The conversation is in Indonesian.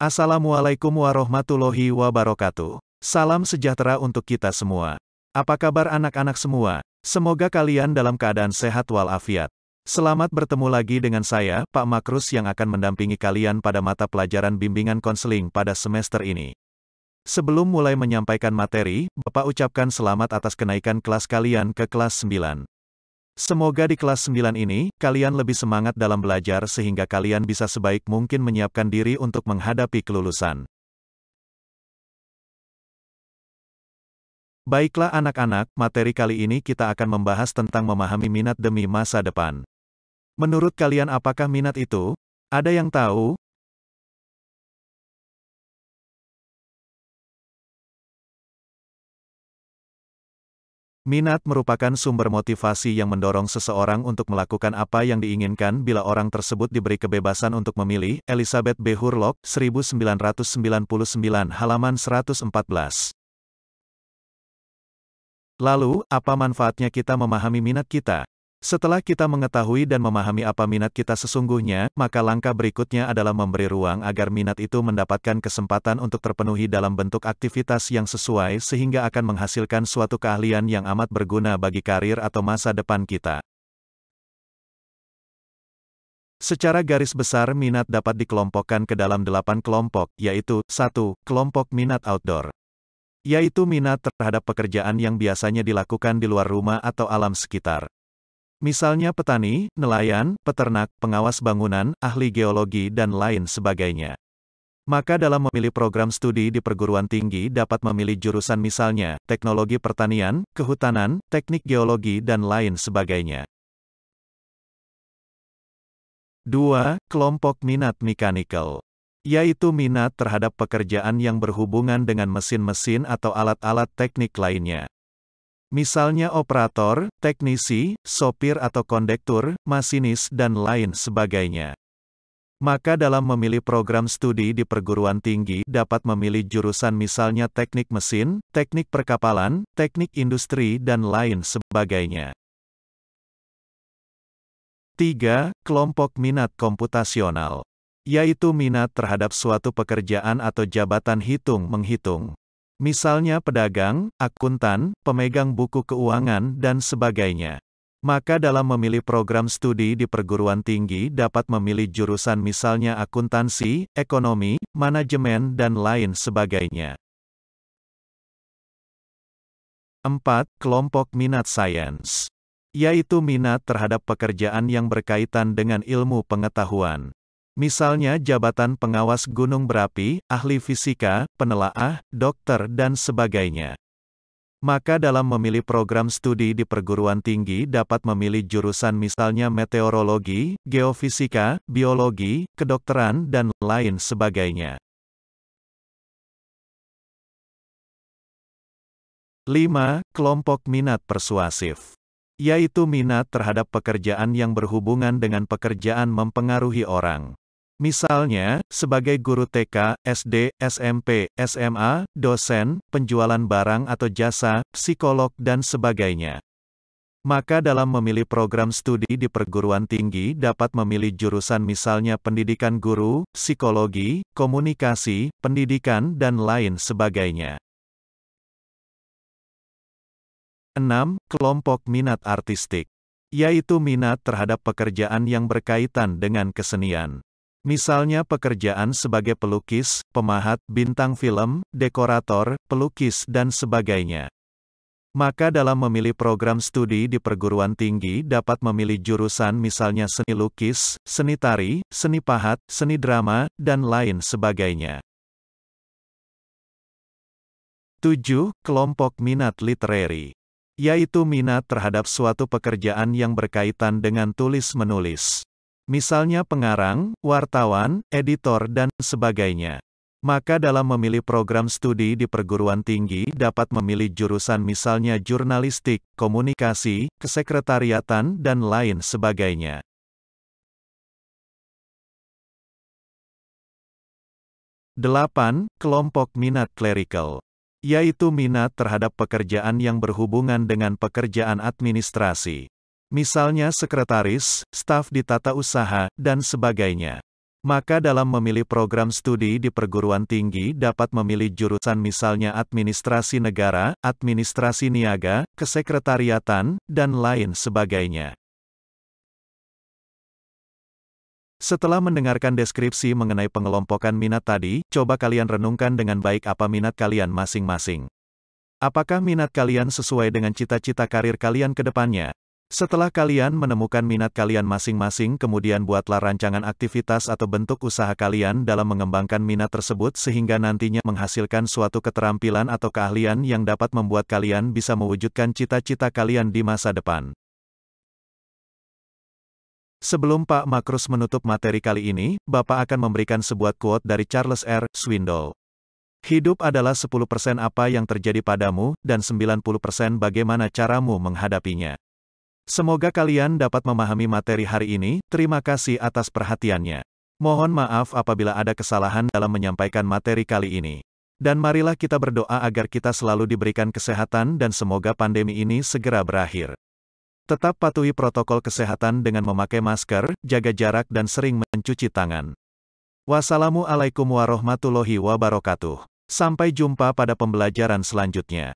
Assalamualaikum warahmatullahi wabarakatuh. Salam sejahtera untuk kita semua. Apa kabar anak-anak semua? Semoga kalian dalam keadaan sehat walafiat. Selamat bertemu lagi dengan saya, Pak Makrus yang akan mendampingi kalian pada mata pelajaran bimbingan konseling pada semester ini. Sebelum mulai menyampaikan materi, Bapak ucapkan selamat atas kenaikan kelas kalian ke kelas 9. Semoga di kelas 9 ini, kalian lebih semangat dalam belajar sehingga kalian bisa sebaik mungkin menyiapkan diri untuk menghadapi kelulusan. Baiklah anak-anak, materi kali ini kita akan membahas tentang memahami minat demi masa depan. Menurut kalian apakah minat itu? Ada yang tahu? Minat merupakan sumber motivasi yang mendorong seseorang untuk melakukan apa yang diinginkan bila orang tersebut diberi kebebasan untuk memilih. Elizabeth B. Hurlock, 1999, halaman 114. Lalu, apa manfaatnya kita memahami minat kita? Setelah kita mengetahui dan memahami apa minat kita sesungguhnya, maka langkah berikutnya adalah memberi ruang agar minat itu mendapatkan kesempatan untuk terpenuhi dalam bentuk aktivitas yang sesuai sehingga akan menghasilkan suatu keahlian yang amat berguna bagi karir atau masa depan kita. Secara garis besar minat dapat dikelompokkan ke dalam 8 kelompok, yaitu 1. Kelompok minat outdoor, yaitu minat terhadap pekerjaan yang biasanya dilakukan di luar rumah atau alam sekitar. Misalnya petani, nelayan, peternak, pengawas bangunan, ahli geologi dan lain sebagainya. Maka dalam memilih program studi di perguruan tinggi dapat memilih jurusan misalnya, teknologi pertanian, kehutanan, teknik geologi dan lain sebagainya. 2. Kelompok minat mechanical, yaitu minat terhadap pekerjaan yang berhubungan dengan mesin-mesin atau alat-alat teknik lainnya. Misalnya operator, teknisi, sopir atau kondektur, masinis dan lain sebagainya. Maka dalam memilih program studi di perguruan tinggi dapat memilih jurusan misalnya teknik mesin, teknik perkapalan, teknik industri dan lain sebagainya. 3. Kelompok minat komputasional, yaitu minat terhadap suatu pekerjaan atau jabatan hitung-menghitung. Misalnya pedagang, akuntan, pemegang buku keuangan, dan sebagainya. Maka dalam memilih program studi di perguruan tinggi dapat memilih jurusan misalnya akuntansi, ekonomi, manajemen dan lain sebagainya. 4. Kelompok minat sains, yaitu minat terhadap pekerjaan yang berkaitan dengan ilmu pengetahuan. Misalnya jabatan pengawas gunung berapi, ahli fisika, penelaah, dokter dan sebagainya. Maka dalam memilih program studi di perguruan tinggi dapat memilih jurusan misalnya meteorologi, geofisika, biologi, kedokteran dan lain sebagainya. 5. Kelompok minat persuasif, yaitu minat terhadap pekerjaan yang berhubungan dengan pekerjaan mempengaruhi orang. Misalnya, sebagai guru TK, SD, SMP, SMA, dosen, penjualan barang atau jasa, psikolog dan sebagainya. Maka dalam memilih program studi di perguruan tinggi dapat memilih jurusan misalnya pendidikan guru, psikologi, komunikasi, pendidikan dan lain sebagainya. 6. Kelompok minat artistik, yaitu minat terhadap pekerjaan yang berkaitan dengan kesenian. Misalnya pekerjaan sebagai pelukis, pemahat, bintang film, dekorator, pelukis dan sebagainya. Maka dalam memilih program studi di perguruan tinggi dapat memilih jurusan misalnya seni lukis, seni tari, seni pahat, seni drama, dan lain sebagainya. 7. Kelompok minat literary, yaitu minat terhadap suatu pekerjaan yang berkaitan dengan tulis-menulis. Misalnya pengarang, wartawan, editor dan sebagainya. Maka dalam memilih program studi di perguruan tinggi dapat memilih jurusan misalnya jurnalistik, komunikasi, kesekretariatan dan lain sebagainya. 8. Kelompok minat clerical, yaitu minat terhadap pekerjaan yang berhubungan dengan pekerjaan administrasi. Misalnya sekretaris, staf di tata usaha, dan sebagainya. Maka dalam memilih program studi di perguruan tinggi dapat memilih jurusan misalnya administrasi negara, administrasi niaga, kesekretariatan, dan lain sebagainya. Setelah mendengarkan deskripsi mengenai pengelompokan minat tadi, coba kalian renungkan dengan baik apa minat kalian masing-masing. Apakah minat kalian sesuai dengan cita-cita karir kalian ke depannya? Setelah kalian menemukan minat kalian masing-masing, kemudian buatlah rancangan aktivitas atau bentuk usaha kalian dalam mengembangkan minat tersebut sehingga nantinya menghasilkan suatu keterampilan atau keahlian yang dapat membuat kalian bisa mewujudkan cita-cita kalian di masa depan. Sebelum Pak Makrus menutup materi kali ini, Bapak akan memberikan sebuah quote dari Charles R. Swindoll. Hidup adalah 10% apa yang terjadi padamu, dan 90% bagaimana caramu menghadapinya. Semoga kalian dapat memahami materi hari ini. Terima kasih atas perhatiannya. Mohon maaf apabila ada kesalahan dalam menyampaikan materi kali ini. Dan marilah kita berdoa agar kita selalu diberikan kesehatan dan semoga pandemi ini segera berakhir. Tetap patuhi protokol kesehatan dengan memakai masker, jaga jarak dan sering mencuci tangan. Wassalamualaikum warahmatullahi wabarakatuh. Sampai jumpa pada pembelajaran selanjutnya.